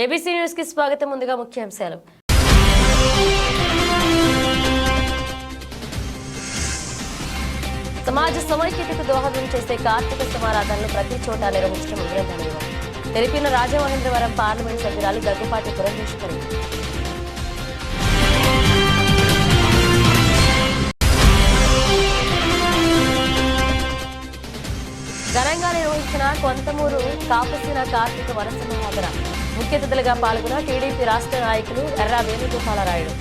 ABC news కి స్వాగతం. ముందుగా ముఖ్యాంశాలు. సమాజ సమైక్యతకు దోహదం చేసే కార్తీక సమారాధనలు ప్రతి చోట నిర్వహించడం అభినందనీయం తెలిపిన రాజమహేంద్రవరం పార్లమెంట్ సభ్యురాలు దగ్గుపాటి పురంధేశ్వరి. ఘనంగా నిర్వహించిన కొంతమూరు కాపుసిన కార్తీక వనసమారాధన ముఖ్య అతిథులుగా పాల్గొన్న టీడీపీ రాష్ట్ర నాయకులు Erra Venugopalarayudu.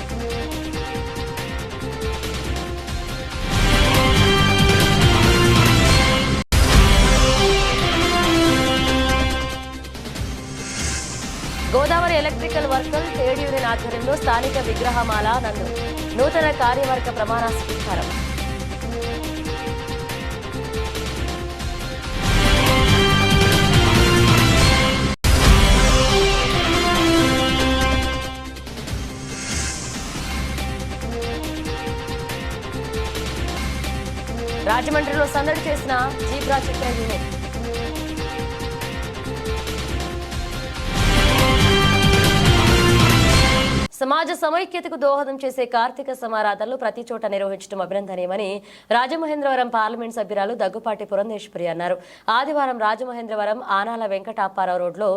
Godavari electrical worker trade union ఆధ్వర్యంలో స్థానిక విగ్రహమాల నందు నూతన కార్యవర్గ ప్రమాణ స్వీకారం. రాజమండ్రిలో సందడి చేసిన జీబ్రా చిత్ర యూనిట్. సమాజ సమైక్యతకు దోహదం చేసే కార్తీక సమారాధనలు ప్రతి చోట నిర్వహించడం అభినందనీయమని రాజమహేంద్రవరం పార్లమెంట్ సభ్యురాలు దగ్గుపాటి పురంధేశ్వరి అన్నారు. ఆదివారం రాజమహేంద్రవరం ఆనాల వెంకటాపారావు రోడ్లో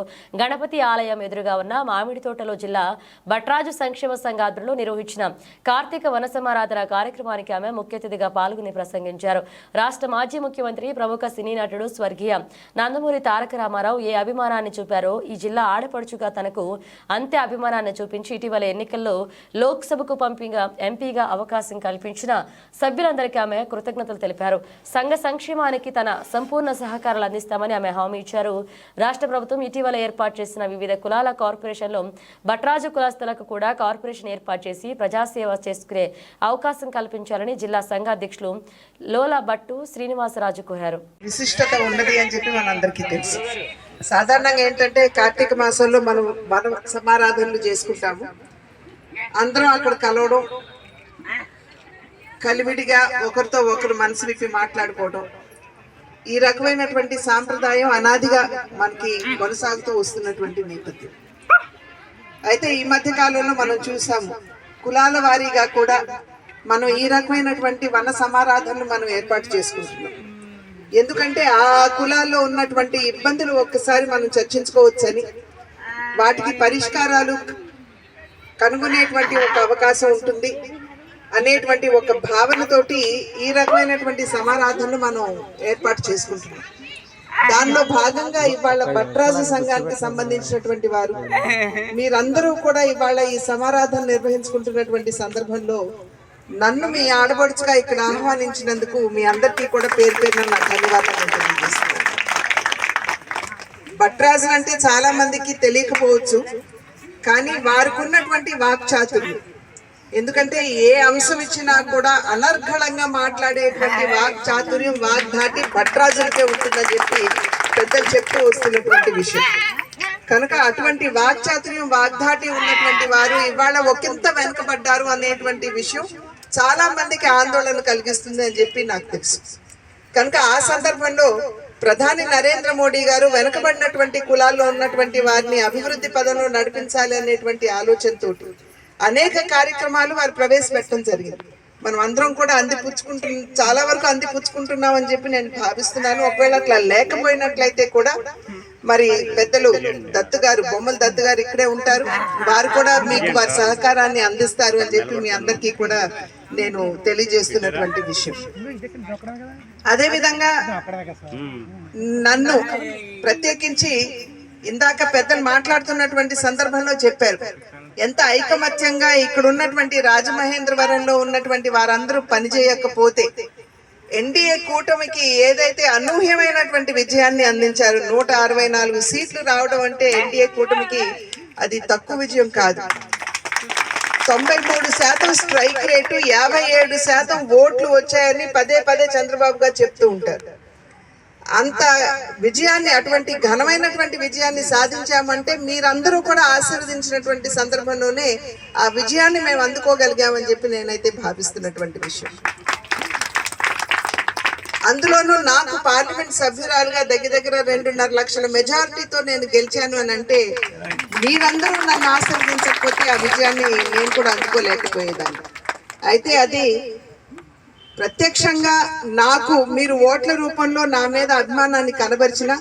గణపతి ఆలయం ఎదురుగా ఉన్న మామిడి తోటలో జిల్లా భట్రాజు సంక్షేమ సంఘ ఆధ్వర్యంలో నిర్వహించిన కార్తీక వన సమారాధన కార్యక్రమానికి ఆమె ముఖ్య అతిథిగా పాల్గొని ప్రసంగించారు. రాష్ట్ర మాజీ ముఖ్యమంత్రి ప్రముఖ సినీ నటుడు స్వర్గీయ నందమూరి తారక రామారావు ఏ అభిమానాన్ని చూపారో ఈ జిల్లా ఆడపడుచుగా తనకు అంతే అభిమానాన్ని చూపించి ఇటీవల ఎన్నికల్లో లోక్సభకు ఎంపీగా అవకాశం కల్పించిన సభ్యులందరికీ ఆమె కృతజ్ఞతలు తెలిపారు. సంఘ సంక్షేమానికి తన సంపూర్ణ సహకారాలు అందిస్తామని ఆమె హామీ ఇచ్చారు. రాష్ట్ర ప్రభుత్వం ఇటీవల ఏర్పాటు చేసిన వివిధ కులాల కార్పొరేషన్లో భట్రాజు కులస్తులకు కూడా కార్పొరేషన్ ఏర్పాటు చేసి ప్రజాసేవ చేసుకునే అవకాశం కల్పించాలని జిల్లా సంఘ అధ్యక్షులు లోలా భట్టు శ్రీనివాసరాజు కోరారు. విశిష్టత ఉన్నది అని చెప్పి మనందరికీ తెలుసు. సాధారణంగా ఏంటంటే కార్తీక మాసంలో మనం సమారాధనలు చేసుకుంటాము. అందరం అక్కడ కలవడం, కలివిడిగా ఒకరితో ఒకరు మనసు విప్పి మాట్లాడుకోవడం, ఈ రకమైనటువంటి సాంప్రదాయం అనాదిగా మనకి కొనసాగుతూ వస్తున్నటువంటి నేపథ్యం. అయితే ఈ మధ్య కాలంలో మనం చూసాము, కులాల వారీగా కూడా మనం ఈ రకమైనటువంటి వన సమారాధనలు మనం ఏర్పాటు చేసుకుంటున్నాం. ఎందుకంటే ఆ కులాల్లో ఉన్నటువంటి ఇబ్బందులు ఒక్కసారి మనం చర్చించుకోవచ్చని, వాటికి పరిష్కారాలు కనుగొనేటువంటి ఒక అవకాశం ఉంటుంది అనేటువంటి ఒక భావనతోటి ఈ రకమైనటువంటి సమారాధనలు మనం ఏర్పాటు చేసుకుంటున్నాం. దానిలో భాగంగా ఇవాళ భట్రాజు సంఘానికి సంబంధించినటువంటి వారు మీరందరూ కూడా ఇవాళ ఈ సమారాధన నిర్వహించుకుంటున్నటువంటి సందర్భంలో నన్ను మీ ఆడపడుచుగా ఇక్కడ ఆహ్వానించినందుకు మీ అందరికీ కూడా పేరు పేరున నా ధన్యవాదాలు తెలియజేస్తున్నాను. భట్రాజు అంటే చాలా మందికి తెలియకపోవచ్చు, కానీ వారికి ఉన్నటువంటి వాక్చాతుర్యం, ఎందుకంటే ఏ అంశం ఇచ్చినా కూడా అనర్ఘళంగా మాట్లాడేటువంటి వాక్చాతుర్యం, వాగ్ధాటి భట్రాజులకే ఉంటుందని చెప్పి పెద్దలు చెప్తూ వస్తున్నటువంటి విషయం. కనుక అటువంటి వాక్చాతుర్యం, వాగ్ధాటి ఉన్నటువంటి వారు ఇవాళ ఒకంత వెనుకబడ్డారు అనేటువంటి విషయం చాలా మందికి ఆందోళన కలిగిస్తుంది అని చెప్పి నాకు తెలుసు. కనుక ఆ సందర్భంలో ప్రధాని నరేంద్ర మోడీ గారు వెనుకబడినటువంటి కులాల్లో ఉన్నటువంటి వారిని అభివృద్ధి పదంలో నడిపించాలి అనేటువంటి ఆలోచనతో అనేక కార్యక్రమాలు వారు ప్రవేశపెట్టడం జరిగింది. మనం అందరం కూడా చాలా వరకు అందిపుచ్చుకుంటున్నాం అని చెప్పి నేను భావిస్తున్నాను. ఒకవేళ అట్లా లేకపోయినట్లయితే కూడా మరి పెద్దలు దత్తు గారు, బొమ్మల దత్తు గారు ఇక్కడే ఉంటారు, వారు కూడా మీకు వారి సహకారాన్ని అందిస్తారు అని చెప్పి మీ అందరికీ కూడా నేను తెలియజేస్తున్నటువంటి విషయం. అదేవిధంగా నన్ను ప్రత్యేకించి ఇందాక పెద్దలు మాట్లాడుతున్నటువంటి సందర్భంలో చెప్పారు, ఎంత ఐకమత్యంగా ఇక్కడ ఉన్నటువంటి రాజమహేంద్రవరంలో ఉన్నటువంటి వారందరూ పనిచేయకపోతే ఎన్డీఏ కూటమికి ఏదైతే అనూహ్యమైనటువంటి విజయాన్ని అందించారు, 164 సీట్లు రావడం అంటే ఎన్డీఏ కూటమికి అది తక్కువ విజయం కాదు. 93% స్ట్రైక్ రేటు, 57% ఓట్లు వచ్చాయని పదే పదే చంద్రబాబు గారు చెప్తూ ఉంటారు. అంత విజయాన్ని, అటువంటి ఘనమైనటువంటి విజయాన్ని సాధించామంటే మీరందరూ కూడా ఆశీర్వదించినటువంటి సందర్భంలోనే ఆ విజయాన్ని మేము అందుకోగలిగామని చెప్పి నేనైతే భావిస్తున్నటువంటి విషయం. అందులోనూ నాకు పార్లమెంట్ సభ్యురాలుగా దగ్గర 2.5 లక్షల మెజారిటీతో నేను గెలిచాను అని అంటే మీరందరూ నన్ను ఆశీర్వదించకపోతే ఆ విజయాన్ని నేను కూడా అందుకోలేకపోయేదాన్ని. అయితే అది ప్రత్యక్షంగా నాకు మీరు ఓట్ల రూపంలో నా మీద అభిమానాన్ని కనబరిచిన,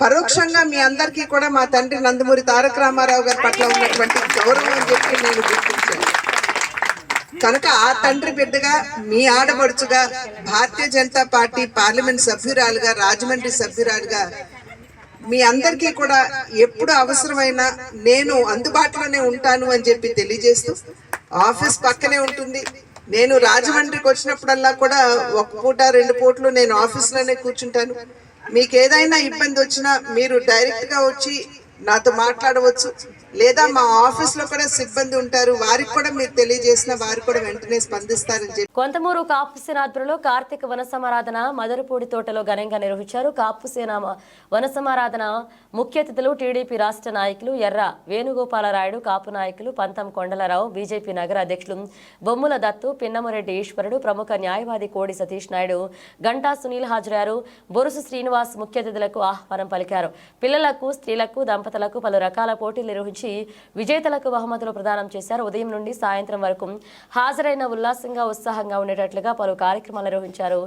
పరోక్షంగా మీ అందరికీ కూడా మా తండ్రి నందమూరి తారక రామారావు గారి పట్ల ఉన్నటువంటి గౌరవం అని చెప్పి నేను గుర్తించాను. కనుక ఆ తండ్రి బిడ్డగా, మీ ఆడపడుచుగా, భారతీయ జనతా పార్టీ పార్లమెంట్ సభ్యురాలుగా, రాజమండ్రి సభ్యురాలుగా మీ అందరికీ కూడా ఎప్పుడు అవసరమైనా నేను అందుబాటులోనే ఉంటాను అని చెప్పి తెలియజేస్తూ, ఆఫీస్ పక్కనే ఉంటుంది. నేను రాజమండ్రికి వచ్చినప్పుడల్లా కూడా ఒక పూట 2 పూటలు నేను ఆఫీస్లోనే కూర్చుంటాను. మీకు ఏదైనా ఇబ్బంది వచ్చినా మీరు డైరెక్ట్గా వచ్చి నాతో మాట్లాడవచ్చు, లేదా మా ఆఫీస్లో కూడా సిబ్బంది ఉంటారు, వారికి కూడా మీరు తెలియజేసిన వారు కూడా వెంటనే స్పందిస్తారని చెప్పి. కొంతమూరు కాపుసేన ఆధ్వర్యంలో కార్తీక వన సమారాధన మదరపూడి తోటలో ఘనంగా నిర్వహించారు. కాపుసేన వన సమారాధన ముఖ్య అతిథులు టీడీపీ రాష్ట్ర నాయకులు ఎర్ర వేణుగోపాలరాయుడు, కాపు నాయకులు పంతం కొండలరావు, బీజేపీ నగర అధ్యక్షులు బొమ్ముల దత్తు, పిన్నమరెడ్డి ఈశ్వరుడు, ప్రముఖ న్యాయవాది కోడి సతీష్ నాయుడు, గంటా సునీల్ హాజరయ్యారు. బొరుసు శ్రీనివాస్ ముఖ్య అతిథులకు ఆహ్వానం పలికారు. పిల్లలకు, స్త్రీలకు, దంపతులకు పలు రకాల పోటీలు నిర్వహించి విజేతలకు బహుమతులు ప్రదానం చేశారు. ఉదయం నుండి సాయంత్రం వరకు హాజరైన ఉల్లాసంగా, ఉత్సాహంగా ఉండేటట్లుగా పలు కార్యక్రమాలు నిర్వహించారు.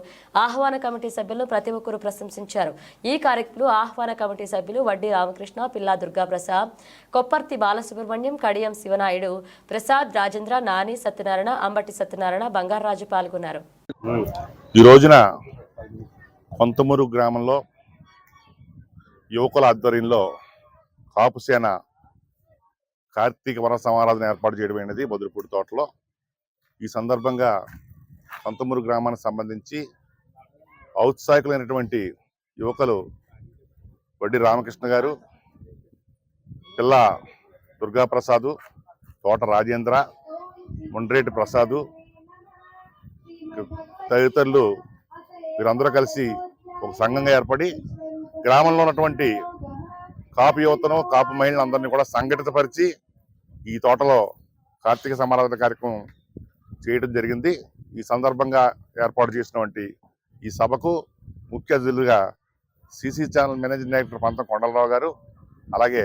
ఆహ్వాన కమిటీ సభ్యులను ప్రతి ఒక్కరూ ప్రశంసించారు. ఈ కార్యక్రమంలో ఆహ్వాన కమిటీ సభ్యులు వడ్డీ రామకృష్ణ, పిల్లా దుర్గాప్రసాద్, కొప్పర్తి బాలసుబ్రహ్మణ్యం, కడియం శివనాయుడు, ప్రసాద్, రాజేంద్ర, నాని, సత్యనారాయణ, అంబటి సత్యనారాయణ, బంగారాజు పాల్గొన్నారు. ఈ రోజున కొంతమూరు గ్రామంలో యువకుల ఆధ్వర్యంలో కాపుసేన కార్తీక వన సమారాధన ఏర్పాటు చేయడమైనది మధురపూడి తోటలో. ఈ సందర్భంగా కొంతమూరు గ్రామానికి సంబంధించి ఔత్సాహికులైనటువంటి యువకులు వడ్డీ రామకృష్ణ గారు, పిల్ల దుర్గాప్రసాదు, తోట రాజేంద్ర, ముండ్రేటి ప్రసాదు తదితరులు వీరందరూ కలిసి ఒక సంఘంగా ఏర్పడి గ్రామంలో ఉన్నటువంటి కాపు యువతను, కాపు మహిళలందరినీ కూడా సంఘటితపరిచి ఈ తోటలో కార్తీక సమారాధన కార్యక్రమం చేయడం జరిగింది. ఈ సందర్భంగా ఏర్పాటు చేసినటువంటి ఈ సభకు ముఖ్య అతిథులుగా సిసి ఛానల్ మేనేజింగ్ డైరెక్టర్ పంతం కొండలరావు గారు, అలాగే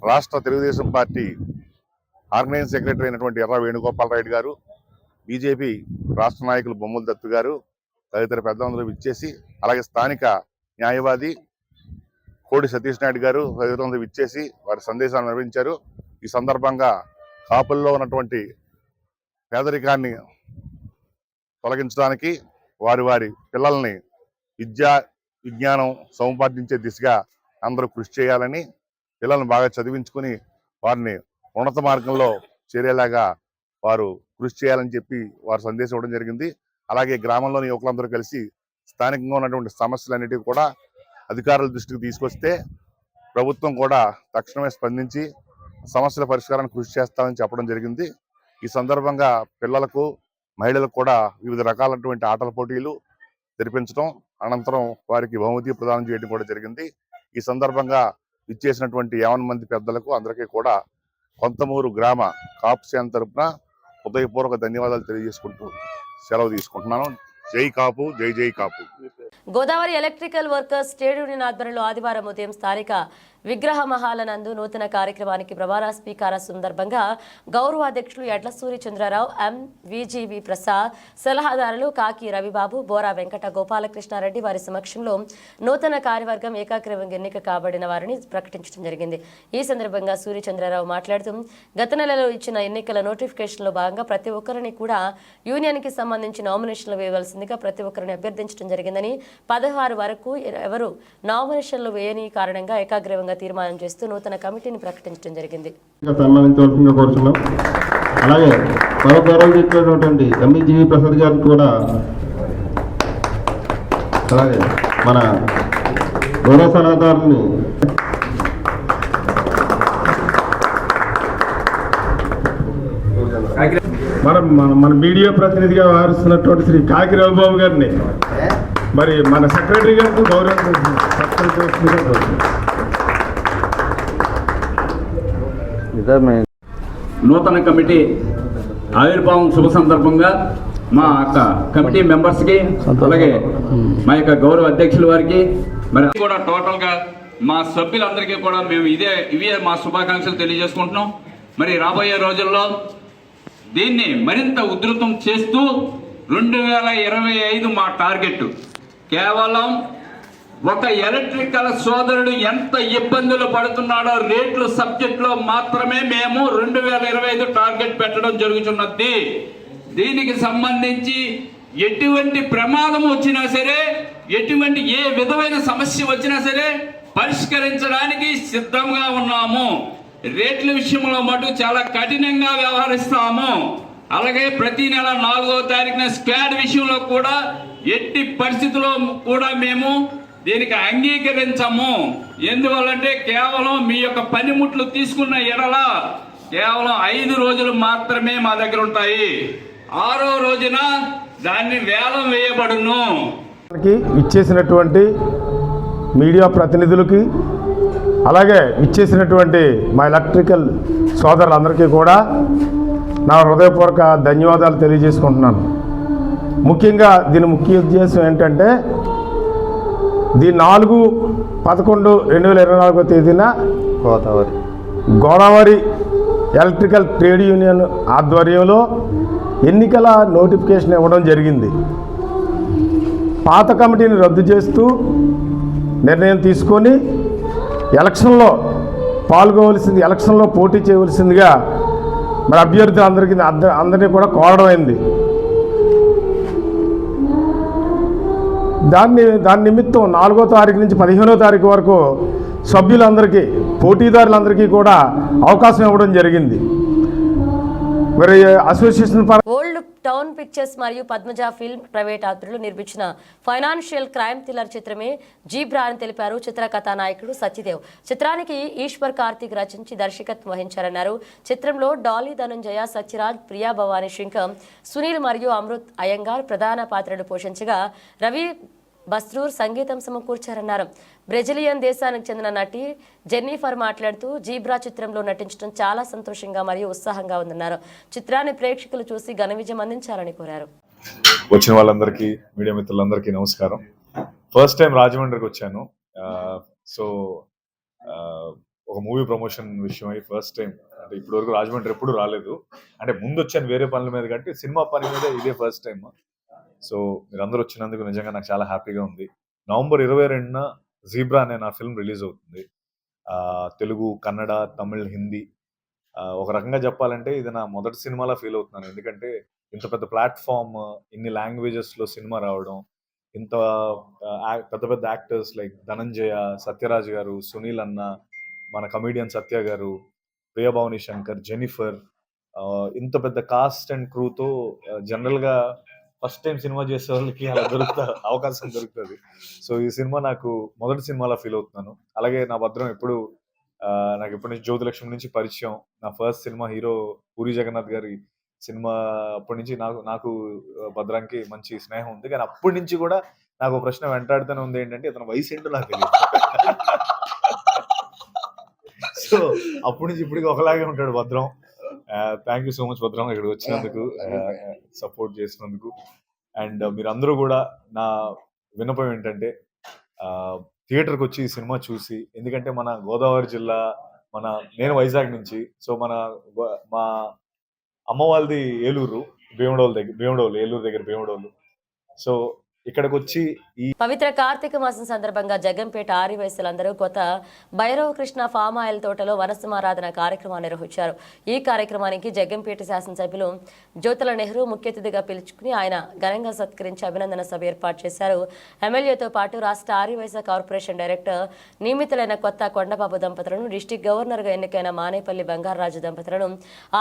రాష్ట్ర తెలుగుదేశం పార్టీ ఆర్గనైజింగ్ సెక్రటరీ అయినటువంటి ఎర్ర వేణుగోపాలరాయుడు గారు, బీజేపీ రాష్ట్ర నాయకులు బొమ్ముల దత్తు గారు తదితర పెద్దలందరూ విచ్చేసి, అలాగే స్థానిక న్యాయవాది కోడి సతీష్ నాయుడు గారు తదితరులందరూ విచ్చేసి వారి సందేశాన్ని నిర్వహించారు. ఈ సందర్భంగా కాపుల్లో ఉన్నటువంటి పేదరికాన్ని తొలగించడానికి వారి పిల్లల్ని విద్యా విజ్ఞానం సముపార్జించే దిశగా అందరూ కృషి చేయాలని, పిల్లల్ని బాగా చదివించుకుని వారిని ఉన్నత మార్గంలో చేరేలాగా వారు కృషి చేయాలని చెప్పి వారు సందేశం ఇవ్వడం జరిగింది. అలాగే గ్రామంలోని యువకులందరూ కలిసి స్థానికంగా ఉన్నటువంటి సమస్యలన్నిటికీ కూడా అధికారుల దృష్టికి తీసుకొస్తే ప్రభుత్వం కూడా తక్షణమే స్పందించి సమస్యల పరిష్కారానికి కృషి చేస్తామని చెప్పడం జరిగింది. ఈ సందర్భంగా పిల్లలకు, మహిళలకు కూడా వివిధ రకాలైనటువంటి ఆటల పోటీలు జరిపించడం, అనంతరం వారికి బహుమతి ప్రదానం చేయడం కూడా జరిగింది. ఈ సందర్భంగా ఇచ్చేసినటువంటి 50 మంది పెద్దలకు అందరికీ కూడా కొంతమూరు గ్రామ కాపుసేన తరపున హృదయపూర్వక ధన్యవాదాలు తెలియజేసుకుంటూ సెలవు తీసుకుంటున్నాను. జై కాపు, జై జై Kapu. Godavari electrical workers trade union ఆధ్వర్యంలో ఆదివారం ఉదయం స్థానిక విగ్రహ మహాల నందు నూతన కార్యక్రమానికి ప్రమాణ స్వీకార సందర్భంగా గౌరవ అధ్యక్షులు ఎడ్ల సూర్యచంద్రరావు, ఎంవిజివి ప్రసాద్, సలహాదారులు కాకి రవిబాబు, బోరా వెంకట గోపాలకృష్ణారెడ్డి వారి సమక్షంలో నూతన కార్యవర్గం ఏకాగ్రీవంగా ఎన్నిక కాబడిన వారిని ప్రకటించడం జరిగింది. ఈ సందర్భంగా సూర్యచంద్రరావు మాట్లాడుతూ గత నెలలో ఇచ్చిన ఎన్నికల నోటిఫికేషన్లో భాగంగా ప్రతి ఒక్కరిని కూడా యూనియన్కి సంబంధించి నామినేషన్లు వేయవలసిందిగా ప్రతి ఒక్కరిని అభ్యర్థించడం జరిగిందని, 16 వరకు ఎవరు నామినేషన్లు వేయని కారణంగా ఏకాగ్రీవంగా తీర్మానం చేస్తూ నూతన కమిటీని ప్రకటించడం జరిగింది. అలాగే చెప్పినటువంటి ఎంవిజివి ప్రసాద్ గారిని కూడా, అలాగే మన గౌరవ సలహాదారుని మన మీడియా ప్రతినిధిగా వ్యవహరిస్తున్నటువంటి శ్రీ కాకి రవిబాబు గారిని మరి మన సెక్రటరీ గారికి నూతన కమిటీ ఆవిర్భావం శుభ సందర్భంగా మా యొక్క కమిటీ మెంబర్స్కి, అలాగే మా యొక్క గౌరవ అధ్యక్షుల వారికి మరి కూడా టోటల్గా మా సభ్యులందరికీ కూడా మేము ఇవే మా శుభాకాంక్షలు తెలియజేసుకుంటున్నాం. మరి రాబోయే రోజుల్లో దీన్ని మరింత ఉధృతం చేస్తూ 2025 మా టార్గెట్. కేవలం ఒక ఎలక్ట్రికల్ సోదరుడు ఎంత ఇబ్బందులు పడుతున్నాడో రేట్లు సబ్జెక్టులో మాత్రమే మేము 2025 టార్గెట్ పెట్టడం జరుగుతున్నది. దీనికి సంబంధించి ఎటువంటి ప్రమాదం వచ్చినా సరే, ఎటువంటి ఏ విధమైన సమస్య వచ్చినా సరే పరిష్కరించడానికి సిద్ధంగా ఉన్నాము. రేట్ల విషయంలో మటు చాలా కఠినంగా వ్యవహరిస్తాము. అలాగే ప్రతి నెల 4వ తారీఖున స్క్వాడ్ విషయంలో కూడా ఎట్టి పరిస్థితుల్లో కూడా మేము దీనికి అంగీకరించము. ఎందువల్లంటే కేవలం మీ యొక్క పనిముట్లు తీసుకున్న ఎడల కేవలం 5 రోజులు మాత్రమే మా దగ్గర ఉంటాయి. 6వ రోజున దాన్ని వేలం వేయబడును. ఇచ్చేసినటువంటి మీడియా ప్రతినిధులకి, అలాగే ఇచ్చేసినటువంటి మా ఎలక్ట్రికల్ సోదరులందరికీ కూడా నా హృదయపూర్వక ధన్యవాదాలు తెలియజేసుకుంటున్నాను. ముఖ్యంగా దీని ముఖ్య ఉద్దేశం ఏంటంటే, ది 4/11/2024 తేదీన గోదావరి ఎలక్ట్రికల్ ట్రేడ్ యూనియన్ ఆధ్వర్యంలో ఎన్నికల నోటిఫికేషన్ ఇవ్వడం జరిగింది. పాత కమిటీని రద్దు చేస్తూ నిర్ణయం తీసుకొని ఎలక్షన్లో పాల్గొవలసింది, ఎలక్షన్లో పోటీ చేయవలసిందిగా మరి అందరినీ కూడా కోరడం అయింది. దాని నిమిత్తం 4వ తారీఖు నుంచి 15వ తారీఖు వరకు సభ్యులందరికీ, పోటీదారులందరికీ కూడా అవకాశం ఇవ్వడం జరిగింది. మరి అసోసియేషన్ ఓల్డ్ టౌన్ పిక్చర్స్ మరియు పద్మజ ఫిల్మ్ ప్రైవేట్ ఆధ్వర్యంలో నిర్మించిన ఫైనాన్షియల్ క్రైమ్ థ్రిల్లర్ చిత్రమే జీబ్రా అని తెలిపారు చిత్ర కథానాయకుడు సత్యదేవ్. చిత్రానికి ఈశ్వర్ కార్తిక్ రచించి దర్శకత్వం వహించారన్నారు. చిత్రంలో డాలీ ధనంజయ, సత్యరాజ్, ప్రియా భవానీ శంకం, సునీల్ మరియు అమృత్ అయ్యంగార్ ప్రధాన పాత్రలు పోషించగా రవి బస్రూర్ సంగీతం సమకూర్చారన్నారు. బ్రెజిలియన్ దేశానికి చెందిన నటి జెన్నిఫర్ మాట్లాడుతూ జీబ్రా చిత్రంలో నటించడం చాలా సంతోషంగా మరియు ఉత్సాహంగా ఉందన్నారు. చిత్రాన్ని ప్రేక్షకులు చూసి ఘన విజయం అందించాలని కోరారు. వచ్చిన వాళ్ళందరికీ, మీడియా మిత్రులందరికీ నమస్కారం. ఫస్ట్ టైం రాజమండ్రికి వచ్చాను. సో ఒక మూవీ ప్రమోషన్ విషయమై ఫస్ట్ టైం, అంటే ఇప్పటి వరకు రాజమండ్రి ఎప్పుడు రాలేదు. అంటే ముందు వచ్చాను వేరే పనుల మీద కంటే, సినిమా పని మీద ఇదే ఫస్ట్ టైం. సో మీరందరూ వచ్చినందుకు నిజంగా నాకు చాలా హ్యాపీగా ఉంది. నవంబర్ 22న జీబ్రా అనే నా ఫిల్మ్ రిలీజ్ అవుతుంది. తెలుగు, కన్నడ, తమిళ్, హిందీ. ఒక రకంగా చెప్పాలంటే ఇది నా మొదటి సినిమాలా ఫీల్ అవుతున్నాను. ఎందుకంటే ఇంత పెద్ద ప్లాట్ఫామ్, ఇన్ని లాంగ్వేజెస్లో సినిమా రావడం, ఇంత పెద్ద పెద్ద యాక్టర్స్ లైక్ ధనంజయ, సత్యరాజ్ గారు, సునీల్ అన్న, మన కమీడియన్ సత్య గారు, ప్రియభవాని శంకర్, జెనిఫర్, ఇంత పెద్ద కాస్ట్ అండ్ క్రూతో జనరల్గా ఫస్ట్ టైం సినిమా చేసే వాళ్ళకి అలా అవకాశం దొరుకుతుంది. సో ఈ సినిమా నాకు మొదటి సినిమాలా ఫీల్ అవుతున్నాను. అలాగే నా భద్రం నాకు ఎప్పటి నుంచి జ్యోతిలక్ష్మి నుంచి పరిచయం. నా first cinema hero Puri Jagannadh గారి సినిమా అప్పటి నుంచి నాకు భద్రానికి మంచి స్నేహం ఉంది. కానీ అప్పటి నుంచి కూడా నాకు ప్రశ్న వెంటాడుతూనే ఉంది, ఏంటంటే ఇతను వయసు ఏంటో నాకు తెలియదు. సో అప్పటి నుంచి ఇప్పటికి ఒకలాగే ఉంటాడు భద్రం. థ్యాంక్ యూ సో మచ్ భద్రం, ఇక్కడికి వచ్చినందుకు, సపోర్ట్ చేసినందుకు. అండ్ మీరందరూ కూడా నా విన్నపం ఏంటంటే థియేటర్కి వచ్చి ఈ సినిమా చూసి, ఎందుకంటే మన గోదావరి జిల్లా, నేను వైజాగ్ నుంచి, సో మా అమ్మ వాళ్ళది ఏలూరు, ఏలూరు దగ్గర భీమడోలు. సో ఇక్కడికి వచ్చి ఈ పవిత్ర కార్తీక మాసం సందర్భంగా జగ్గంపేట ఆదివాసీలందరూ కొత్త భైరవ కృష్ణ ఫామ్ ఆయిల్ తోటలో వనసమారాధన కార్యక్రమాన్ని నిర్వహించారు. ఈ కార్యక్రమానికి జగ్గంపేట శాసనసభ్యులు జ్యోతుల నెహ్రూ ముఖ్య అతిథిగా పిలుచుకుని ఆయన ఘనంగా సత్కరించి అభినందన సభ ఏర్పాటు చేశారు. ఎమ్మెల్యేతో పాటు రాష్ట్ర ఆదివాసీ కార్పొరేషన్ డైరెక్టర్ నియమితులైన కొత్త కొండబాబు దంపతులను, డిస్టిక్ గవర్నర్గా ఎన్నికైన మానేపల్లి బంగారాజు దంపతులను,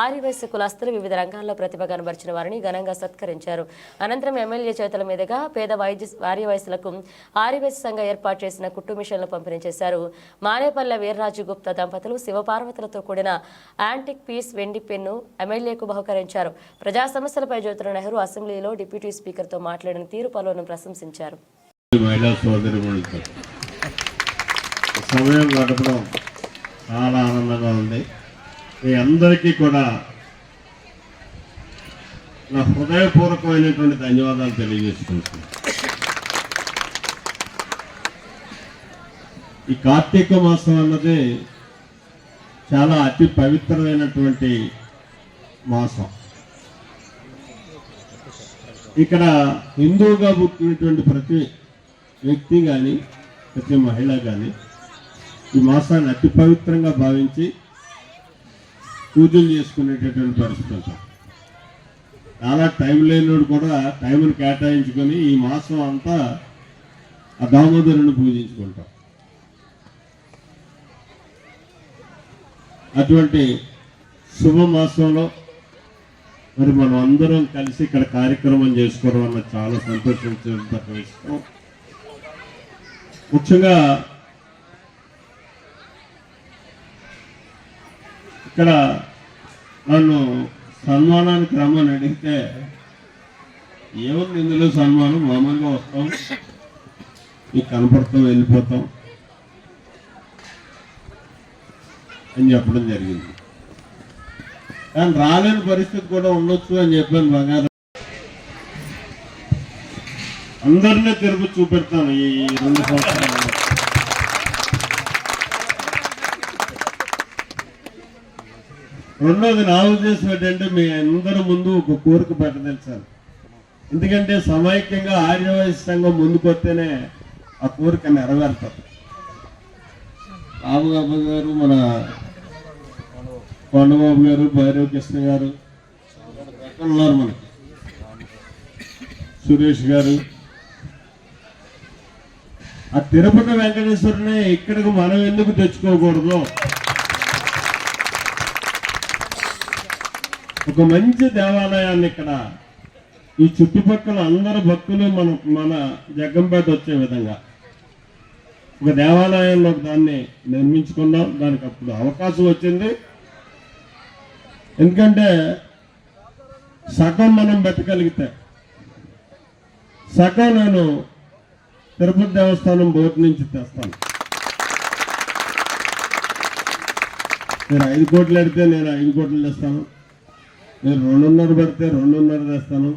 ఆదివాసీ కులస్తులు, వివిధ రంగాల్లో ప్రతిభ కనబరిచిన వారిని ఘనంగా సత్కరించారు. అనంతరం ఎమ్మెల్యే చేతుల మీదుగా పేద ఆదివాసీలకు ఆదివాసీ సంఘం ఏర్పాటు చేసిన కుట్టు మిషన్లు పంపిణీ చేశారు. మానేపల్లె వీర్రాజు గుప్తా దంపతులు శివపార్వతులతో కూడిన యాంటిక్ పీస్ వెండి పెన్ను ఎమ్మెల్యేకు బహుకరించారు. ప్రజా సమస్యలపై జ్యోతుల నెహ్రూ అసెంబ్లీలో డిప్యూటీ స్పీకర్తో మాట్లాడిన తీరు పలువురిని ప్రశంసించారు. సమయం గడపడం చాలా ఆనందంగా ఉంది. మీ అందరికీ కూడా నా హృదయపూర్వకమైనటువంటి ధన్యవాదాలు తెలియజేసుకుంటున్నాను. ఈ కార్తీక మాసం అన్నది చాలా అతి పవిత్రమైనటువంటి మాసం. ఇక్కడ హిందువుగా పుట్టినటువంటి ప్రతి వ్యక్తి కానీ ప్రతి మహిళ కానీ ఈ మాసాన్ని అతి పవిత్రంగా భావించి పూజలు చేసుకునేటటువంటి పరిస్థితి ఉంటుంది. చాలా టైం లేనివాడు కూడా టైంను కేటాయించుకొని ఈ మాసం అంతా ఆ దామోదరుని పూజించుకుంటాం. అటువంటి శుభ మాసంలో మరి మనం అందరం కలిసి ఇక్కడ కార్యక్రమం చేసుకోవడం వల్ల చాలా సంతోషించదగ్గ విషయం. ముఖ్యంగా ఇక్కడ నన్ను సన్మానానికి రమ్మని అడిగితే ఏముంది ఇందులో సన్మానం, మామూలుగా వస్తాం, మీకు కనపడతాం, వెళ్ళిపోతాం అని చెప్పడం జరిగింది. కానీ రాలేని పరిస్థితి కూడా ఉండొచ్చు అని చెప్పాను. బంగారం అందరినీ తిరుపతి చూపెడతాను ఈ 2 సంవత్సరాలు. రెండోది నా ఉద్దేశం ఏంటంటే మీ అందరి ముందు ఒక కోరిక పెట్టదలిచాను. ఎందుకంటే సమైక్యంగా ఆర్యవైశ్యంగా ముందుకు వస్తేనే ఆ కోరిక నెరవేరుతారు. బాబు గారు, మన కొండబాబు గారు, భైరవ కృష్ణ గారు ఉన్నారు, మనకి సురేష్ గారు. ఆ తిరుపతి వెంకటేశ్వరుని ఇక్కడికి మనం ఎందుకు తెచ్చుకోకూడదు? ఒక మంచి దేవాలయాన్ని ఇక్కడ ఈ చుట్టుపక్కల అందరు భక్తులు మన జగ్గంపేట వచ్చే విధంగా ఒక దేవాలయంలో దాన్ని నిర్మించుకున్నాం. దానికి అప్పుడు అవకాశం వచ్చింది. ఎందుకంటే సగం మనం పెట్టగలిగితే సగం నేను తిరుపతి దేవస్థానం బోర్డు నుంచి తెస్తాను. మీరు 5 కోట్లు పెడితే నేను 5 కోట్లు తెస్తాను. మీరు 2.5 పెడితే 2.5 తెస్తాను.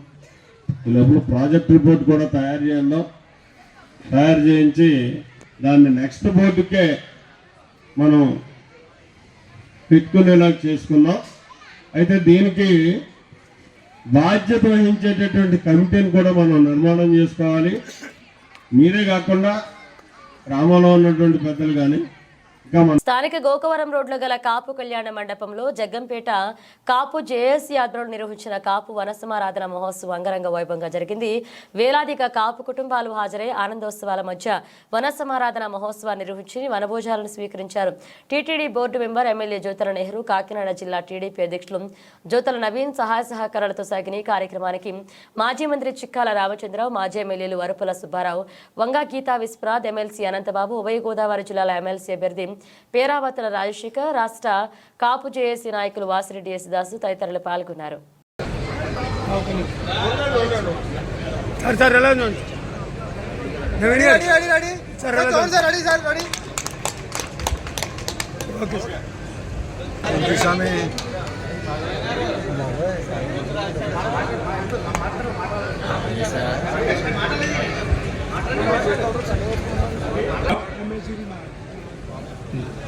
ఈ లోపల ప్రాజెక్ట్ రిపోర్ట్ కూడా తయారు చేయించి దాన్ని నెక్స్ట్ బోర్డుకే మనం పెట్టుకునేలా చేసుకున్నాం. అయితే దీనికి బాధ్యత వహించేటటువంటి కమిటీని కూడా మనం నిర్మాణం చేసుకోవాలి. మీరే కాకుండా గ్రామంలో ఉన్నటువంటి పెద్దలు కానీ స్థానిక గోకవరం రోడ్లో గల కాపు కళ్యాణ మండపంలో జగ్గంపేట కాపు జేఏసీ ఆధ్వర్యంలో నిర్వహించిన కాపు వనసమారాధన మహోత్సవం అంగరంగ వైభవంగా జరిగింది. వేలాదిగా కాపు కుటుంబాలు హాజరై ఆనందోత్సవాల మధ్య వనసమారాధన మహోత్సవాన్ని నిర్వహించి వనభోజనాలను స్వీకరించారు. TTD board member MLA Jyothula Nehru, Kakinada జిల్లా టీడీపీ అధ్యక్షులు జ్యోతుల నవీన్ సహాయ సహకారాలతో సాగిన ఈ కార్యక్రమానికి మాజీ మంత్రి చిక్కాల రామచంద్రరావు, మాజీ ఎమ్మెల్యేలు వరుపుల సుబ్బారావు, వంగా గీతా విశ్వనాథ్, ఎమ్మెల్సీ అనంతబాబు, ఉభయ గోదావరి జిల్లాల ఎమ్మెల్సీ అభ్యర్థి పేరావతుల రాజశేఖర్, రాష్ట్ర కాపు జేఏసీ నాయకులు వాసిరెడ్డి యేసుదాసు తదితరులు పాల్గొన్నారు.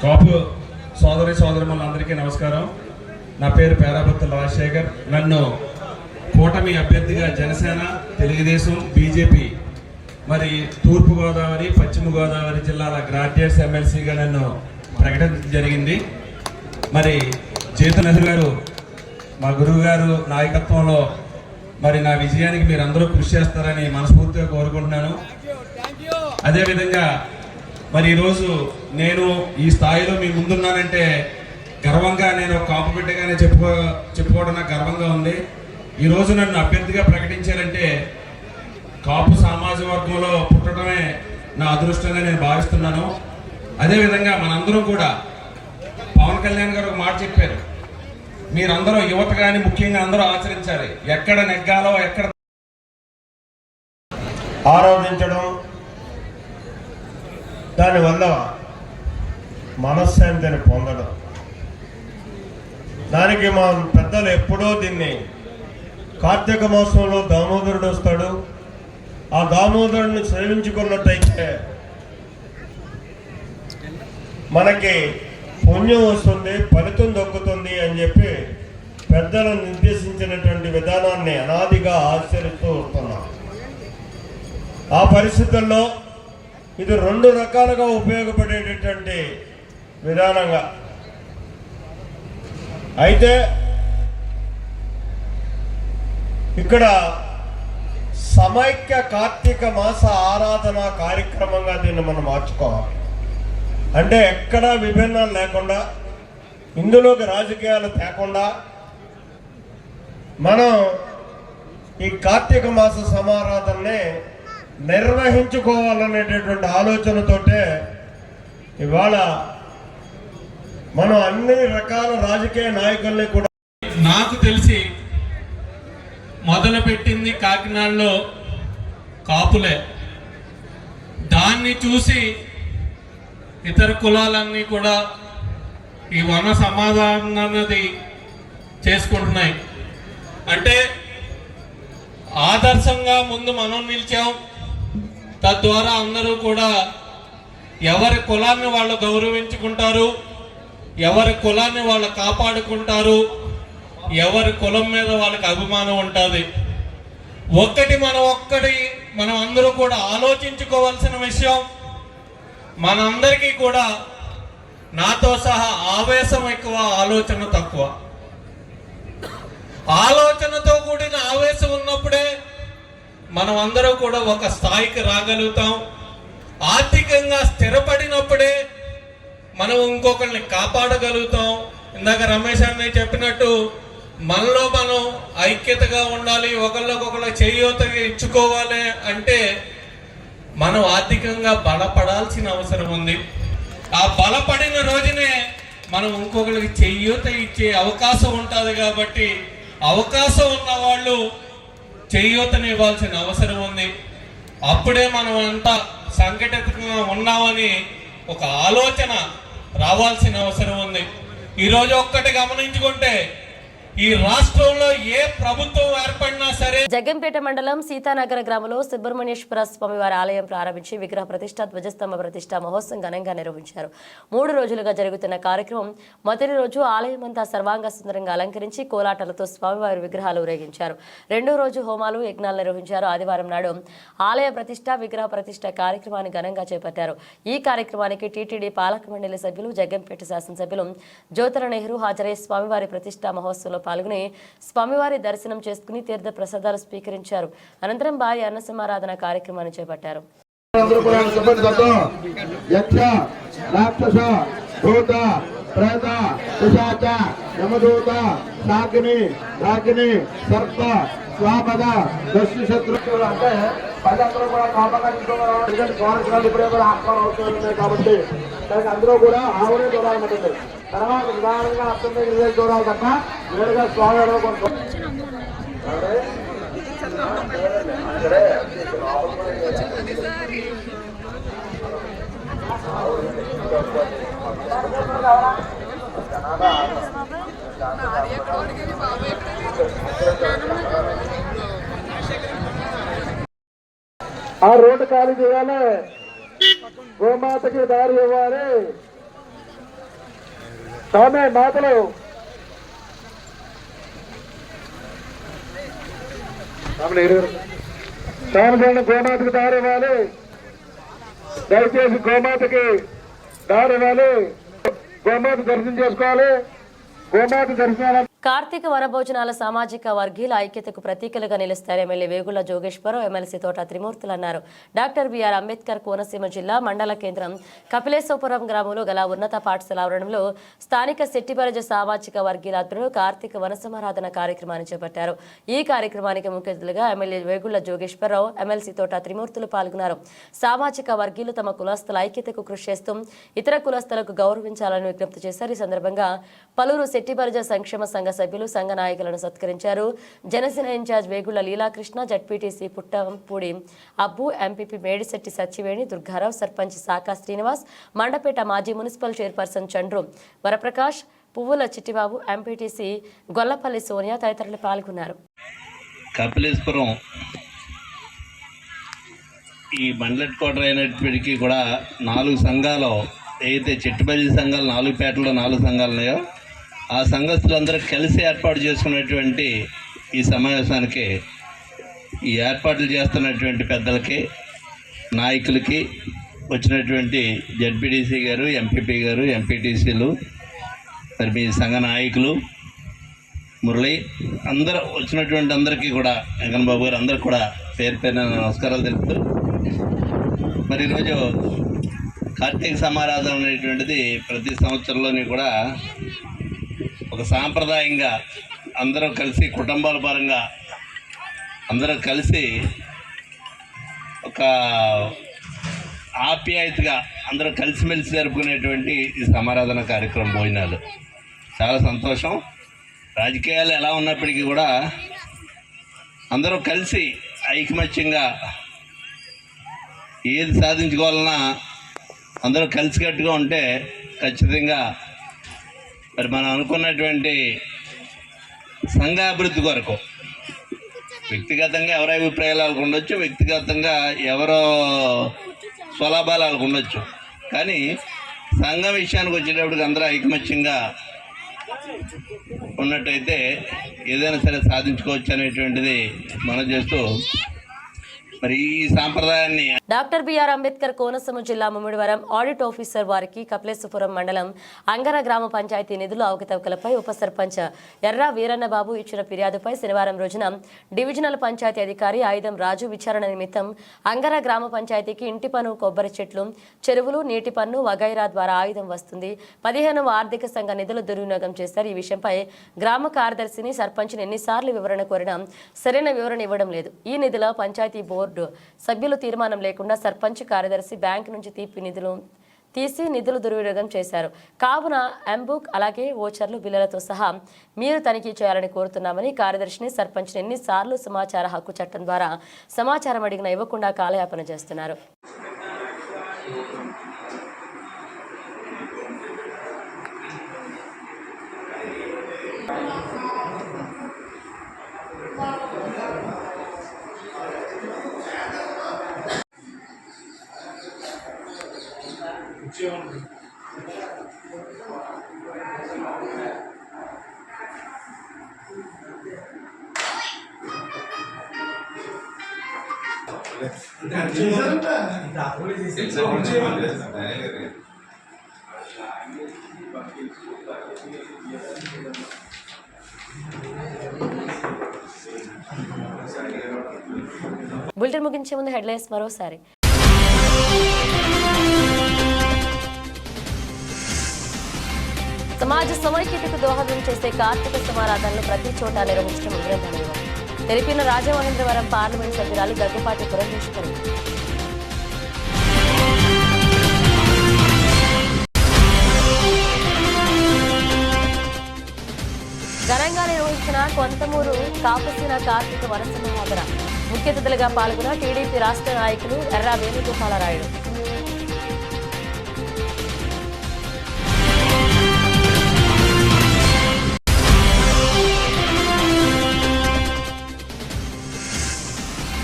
కాపు సోదరులందరికీ నమస్కారం. నా పేరు పేరావతుల రాజశేఖర్. నన్ను కూటమి అభ్యర్థిగా జనసేన, తెలుగుదేశం, బీజేపీ మరి తూర్పుగోదావరి, పశ్చిమ గోదావరి జిల్లాల గ్రాడ్యుయేట్స్ ఎమ్మెల్సీగా నన్ను ప్రకటించడం జరిగింది. మరి జ్యోతుల నెహ్రూ గారు, మా గురువు గారు నాయకత్వంలో మరి నా విజయానికి మీరందరూ కృషి చేస్తారని మనస్ఫూర్తిగా కోరుకుంటున్నాను. అదేవిధంగా మరి ఈరోజు నేను ఈ స్థాయిలో మీ ముందున్నానంటే గర్వంగా, నేను కాపు బిడ్డగానే చెప్పుకోవడం నాకు గర్వంగా ఉంది. ఈరోజు నన్ను అభ్యర్థిగా ప్రకటించారంటే కాపు సామాజిక వర్గంలో పుట్టడమే నా అదృష్టంగా నేను భావిస్తున్నాను. అదేవిధంగా మనందరం కూడా పవన్ కళ్యాణ్ గారు ఒక మాట చెప్పారు, మీరందరూ యువత కానీ ముఖ్యంగా అందరూ ఆచరించాలి. ఎక్కడ నెగ్గాలో ఎక్కడ ఆరాధించడం, దానివల్ల మనశ్శాంతిని పొందడం. దానికి మా పెద్దలు ఎప్పుడో దీన్ని కార్తీక మాసంలో దామోదరుడు వస్తాడు, ఆ దామోదరుడిని సేవించుకున్నట్టయితే మనకి పుణ్యం వస్తుంది, ఫలితం దొక్కుతుంది అని చెప్పి పెద్దలు నిర్దేశించినటువంటి విధానాన్ని అనాదిగా ఆచరిస్తూ వస్తున్నాం. ఆ పరిస్థితుల్లో ఇది 2 రకాలుగా ఉపయోగపడేటటువంటి విధానంగా అయితే ఇక్కడ సమైక్య కార్తీక మాస ఆరాధన కార్యక్రమంగా దీన్ని మనం మార్చుకోవాలి. అంటే ఎక్కడా విభిన్నాలు లేకుండా, ఇందులోకి రాజకీయాలు తేకుండా మనం ఈ కార్తీక మాస సమారాధనని నిర్వహించుకోవాలనేటటువంటి ఆలోచనతోటే ఇవాళ మనం అన్ని రకాల రాజకీయ నాయకుల్ని కూడా నాకు తెలిసి మొదలుపెట్టింది కాకినాడలో కాపులే. దాన్ని చూసి ఇతర కులాలన్నీ కూడా ఈ వన సమాధానం అన్నది చేసుకుంటున్నాయి. అంటే ఆదర్శంగా ముందు మనం నిలిచాం. తద్వారా అందరూ కూడా ఎవరి కులాన్ని వాళ్ళు గౌరవించుకుంటారు, ఎవరి కులాన్ని వాళ్ళు కాపాడుకుంటారు, ఎవరి కులం మీద వాళ్ళకి అభిమానం ఉంటుంది. మనం అందరూ కూడా ఆలోచించుకోవాల్సిన విషయం, మనందరికీ కూడా నాతో సహా ఆవేశం ఎక్కువ, ఆలోచన తక్కువ. ఆలోచనతో కూడిన ఆవేశం ఉన్నప్పుడే మనం అందరూ కూడా ఒక స్థాయికి రాగలుగుతాం. ఆర్థికంగా స్థిరపడినప్పుడే మనం ఇంకొకరిని కాపాడగలుగుతాం. ఇందాక రమేష్ అన్నయ్య చెప్పినట్టు మనలో మనం ఐక్యతగా ఉండాలి, ఒకళ్ళకొకళ్ళు చేయూతగా ఇచ్చుకోవాలి. అంటే మనం ఆర్థికంగా బలపడాల్సిన అవసరం ఉంది. ఆ బలపడిన రోజునే మనం ఇంకొకరికి చేయూత ఇచ్చే అవకాశం ఉంటుంది. కాబట్టి అవకాశం ఉన్న వాళ్ళు చేయూతని ఇవ్వాల్సిన అవసరం ఉంది. అప్పుడే మనం అంతా సంఘటితంగా ఉన్నామని ఒక ఆలోచన రావాల్సిన అవసరం ఉంది. ఈరోజు ఒక్కటి గమనించుకుంటే ఈ రాష్ట్రంలో ఏ ప్రభుత్వం ఏర్పడినా సరే. జగ్గంపేట మండలం సీతానగర గ్రామంలో సుబ్రహ్మణ్యేశ్వర స్వామివారి ఆలయం ప్రారంభించి విగ్రహ ప్రతిష్ట, ధ్వజస్తంభ ప్రతిష్ట మహోత్సవం ఘనంగా నిర్వహించారు. 3 రోజులుగా జరుగుతున్న కార్యక్రమం మొదటి రోజు ఆలయం అంతా సర్వాంగ సుందరంగా అలంకరించి కోలాటాలతో స్వామివారి విగ్రహాలు ఊరేగించారు. 2వ రోజు హోమాలు, యజ్ఞాలు నిర్వహించారు. ఆదివారం నాడు ఆలయ ప్రతిష్ట, విగ్రహ ప్రతిష్ట కార్యక్రమాన్ని ఘనంగా చేపట్టారు. ఈ కార్యక్రమానికి టీటీడీ పాలక మండలి సభ్యులు, జగ్గంపేట శాసనసభ్యులు జ్యోతుల నెహ్రూ హాజరై స్వామివారి ప్రతిష్ట మహోత్సవంలో పాల్గొని స్వామివారి దర్శనం చేసుకుని తీర్థ ప్రసాదాలు స్వీకరించారు. అనంతరం భారీ అన్న సమారాధన కార్యక్రమాన్ని చేపట్టారు. కాబట్టి అందరూ కూడా ఆవునే చూడాలన్నమాట. తర్వాత నిదానంగా అర్థం చూడాలి తప్ప నేరుగా స్వామి ఆ రోడ్డు ఖాళీ చేయాలి, గోమాతకి దారి ఇవ్వాలి. స్వామి మాతలు స్వామి గోమాతకి దారి ఇవ్వాలి. దయచేసి గోమాతకి దారి ఇవ్వాలి. గోమాత దర్శనం చేసుకోవాలి. గోమాత దర్శనాలు కార్తీక వనభోజనాల సామాజిక వర్గీయుల ఐక్యతకు ప్రతీకలుగా నిలుస్తారు ఎమ్మెల్యే వేగుళ్ల జోగేశ్వరరావు, ఎమ్మెల్సీ తోట త్రిమూర్తులు అన్నారు. డాక్టర్ బిఆర్ అంబేద్కర్ కోనసీమ జిల్లా మండల కేంద్రం కపిలేశ్వపురం గ్రామంలో గల ఉన్నత పాఠశాల ఆవరణంలో స్థానిక శెట్టిబరజ సామాజిక వర్గీయుల ఆధ్వర్యంలో కార్తీక వన సమారాధన కార్యక్రమాన్ని చేపట్టారు. ఈ కార్యక్రమానికి ముఖ్య అతిథులుగా ఎమ్మెల్యే వేగుళ్ల జోగేశ్వరరావు, ఎమ్మెల్సీ తోట త్రిమూర్తులు పాల్గొన్నారు. సామాజిక వర్గీయులు తమ కులస్తుల ఐక్యతకు కృషి చేస్తూ ఇతర కులస్తులకు గౌరవించాలని విజ్ఞప్తి చేశారు. ఈ సందర్భంగా పలువురు శెట్టిబరజ సంక్షేమ సంఘ సభ్యులు, సంఘ నాయకులను సత్కరించారు. జనసేన ఇన్ఛార్జ్ వేగుళ్ల లీలాకృష్ణ, జడ్పీటీసీ పుట్టంపూడి అబ్బు, ఎంపీపీ మేడిశెట్టి సత్యవేణి, దుర్గారావు, సర్పంచ్ సాకా శ్రీనివాస్, మండపేట మాజీ మున్సిపల్ చైర్పర్సన్ చండ్రు వరప్రకాష్, పువ్వుల చిట్టిబాబు, ఎంపీటీసీ గొల్లపల్లి సోనియా తదితరులు పాల్గొన్నారు. కపిలేశ్వరం ఈ మండలెట్ క్వార్టర్ అయినప్పటికీ కూడా 4 సంఘాలు ఏదైతే చెట్టుబడి సంఘాలు 4 పేటలో 4 సంఘాలు ఉన్నాయో ఆ సంఘస్థులందరూ కలిసి ఏర్పాటు చేసుకున్నటువంటి ఈ సమావేశానికి ఈ ఏర్పాట్లు చేస్తున్నటువంటి పెద్దలకి, నాయకులకి, వచ్చినటువంటి జడ్పీటీసీ గారు, ఎంపీపీ గారు, ఎంపీటీసీలు, మరి మీ సంఘ నాయకులు, మురళి, అందరూ వచ్చినటువంటి అందరికీ కూడా, వెంకన్న బాబు గారు అందరికి కూడా పేరు పేరున నమస్కారాలు తెలుపుతూ, మరి ఈరోజు కార్తీక సమారాధన అనేటువంటిది ప్రతి సంవత్సరంలోని కూడా ఒక సాంప్రదాయంగా అందరూ కలిసి కుటుంబాల పరంగా అందరూ కలిసి ఒక ఆప్యాయతగా అందరూ కలిసిమెలిసి జరుపుకునేటువంటి ఈ సమారాధన కార్యక్రమం భోజనాలు చాలా సంతోషం. రాజకీయాలు ఎలా ఉన్నప్పటికీ కూడా అందరూ కలిసి ఐకమత్యంగా ఏది సాధించుకోవాలన్నా అందరూ కలిసికట్టుగా ఉంటే ఖచ్చితంగా మరి మనం అనుకున్నటువంటి సంఘాభివృద్ధి కొరకు వ్యక్తిగతంగా ఎవరి అభిప్రాయాలు వాళ్ళకు ఉండొచ్చు, వ్యక్తిగతంగా ఎవరో స్వలాభాలు వాళ్ళకు ఉండొచ్చు, కానీ సంఘం విషయానికి వచ్చేటప్పటికి అందరూ ఐకమత్యంగా ఉన్నట్టయితే ఏదైనా సరే సాధించుకోవచ్చు అనేటువంటిది మనం చేస్తూ మరి ఈ సాంప్రదాయాన్ని డాక్టర్ బిఆర్ అంబేద్కర్ కోనసీమ జిల్లా ముమ్మిడివరం ఆడిట్ ఆఫీసర్ వారికి కపిలేశ్వరం మండలం అంగర గ్రామ పంచాయతీ నిధుల అవకతవకలపై ఉప సర్పంచ్ ఎర్ర వీరన్నబాబు ఇచ్చిన ఫిర్యాదుపై శనివారం రోజున డివిజనల్ పంచాయతీ అధికారి ఆయుధం రాజు విచారణ నిమిత్తం అంగర గ్రామ పంచాయతీకి ఇంటి పన్ను, కొబ్బరి చెట్లు, చెరువులు, నీటి పన్ను వగైరా ద్వారా ఆయుధం వస్తుంది. 15వ ఆర్థిక సంఘ నిధులు దుర్వినియోగం చేశారు. ఈ విషయంపై గ్రామ కార్యదర్శిని, సర్పంచ్ని ఎన్నిసార్లు వివరణ కోరినా సరైన వివరణ ఇవ్వడం లేదు. ఈ నిధుల పంచాయతీ బోర్డు సభ్యులు తీర్మానం లేకుండా సర్పంచ్, కార్యదర్శి బ్యాంకు నుంచి తీసి నిధులు దుర్వినియోగం చేశారు. కావున ఎంబుక్ అలాగే ఓచర్లు, బిల్లులతో సహా మీరు తనిఖీ చేయాలని కోరుతున్నామని కార్యదర్శిని, సర్పంచ్ని ఎన్నిసార్లు సమాచార హక్కు చట్టం ద్వారా సమాచారం అడిగినా ఇవ్వకుండా కాలయాపన చేస్తున్నారు. బులెటిన్ ముగించే ముందు హెడ్లైన్స్ మరోసారి. సమాజ సమైక్యతకు దోహదం చేసే కార్తీక సమారాధనలు ప్రతి చోట నిర్వహించడం అభినందనీయం తెలిపిన రాజమహేంద్రవరం పార్లమెంట్ సభ్యురాలు దగ్గుపాటి పురంధేశ్వరి. ఘనంగా నిర్వహించిన కొంతమూరు కాపుసిన కార్తీక వనసమారాధన ముఖ్య అతిథులుగా పాల్గొన్న టీడీపీ రాష్ట్ర నాయకులు Erra Venugopalarayudu.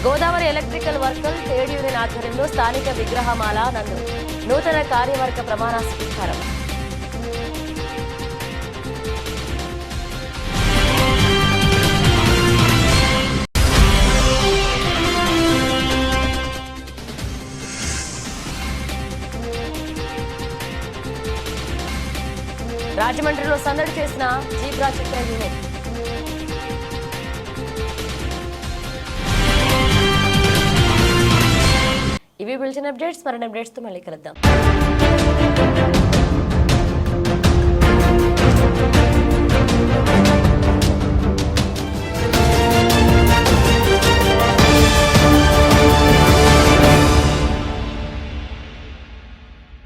Godavari electrical worker trade union ఆధ్వర్యంలో స్థానిక విగ్రహమాల నందు నూతన కార్యవర్గ ప్రమాణ స్వీకారం. రాజమండ్రిలో సందడి చేసిన జీబ్రా చిత్ర యూనిట్. ఇవి బులెటిన్ అప్డేట్స్. మరిన్ని అప్డేట్స్తో మళ్ళీ కలుద్దాం.